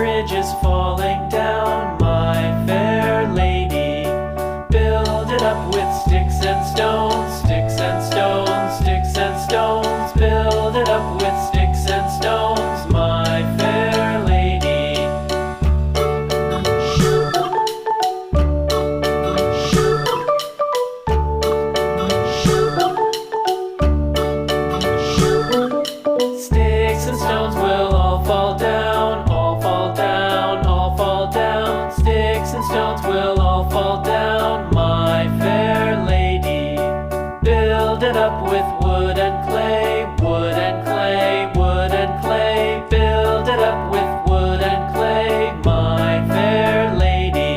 ridges falling down, my fair lady. Build it up with sticks and stones, sticks and stones, sticks and stones. Build it up with sticks and stones, my fair lady. Sticks and stones will all fall down, all fall down, all fall down. Sticks and stones will all fall down, my fair lady. Build it up with wood and clay, wood and clay, wood and clay. Build it up with wood and clay, my fair lady.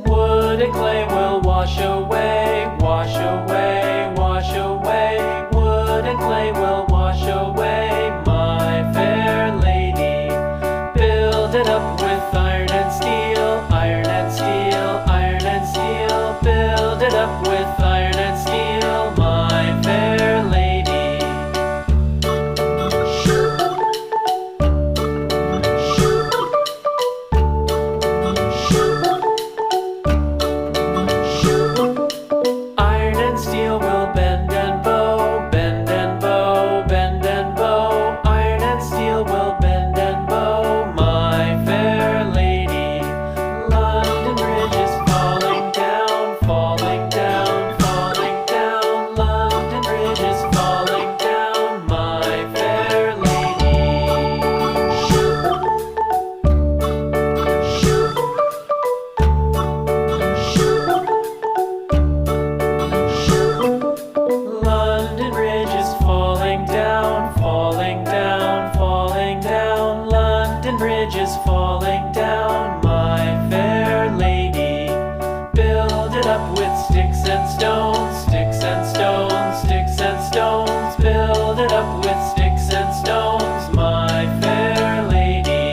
Wood and clay will wash away, wash away, wash away. Wood and clay will wash away, my fair lady. Build it up with iron and steel, iron and steel, iron and steel. Build it up with iron and steel, my fair lady. Iron and steel will bend and bow, bend and bow, bend and bow. Iron and steel will bend and bow, my fair lady. London Bridge is falling down, falling down, falling down. London Bridge is falling down, my fair lady. London Bridge is falling down, falling down, falling down. London Bridge is falling down, my fair lady. Build it up with sticks and stones, sticks and stones, sticks and stones. Build it up with sticks and stones, my fair lady.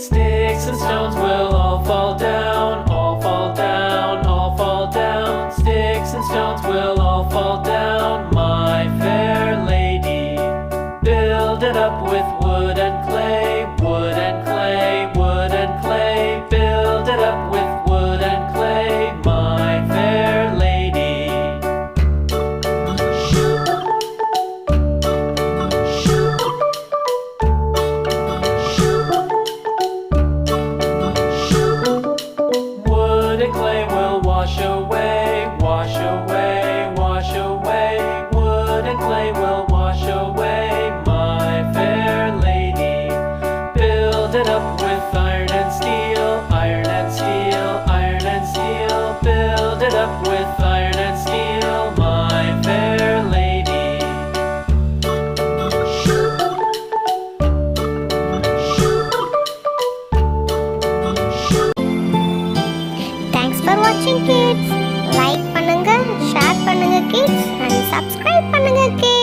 Sticks and stones will all fall down, all fall down, all fall down. Sticks and stones will all fall down, my fair lady. Build it up with wood and clay, wood and clay, wood and clay. Build it up with wood and clay, my fair lady. Wood and clay will wash away, wash away, wash away. Wood and clay will wash away, my fair lady. Build it up with iron and steel, iron and steel, iron and steel. Build it up with iron and steel, my fair lady. Thanks for watching kids. Like பண்ணுங்க, share பண்ணுங்க kids and subscribe பண்ணுங்க kids.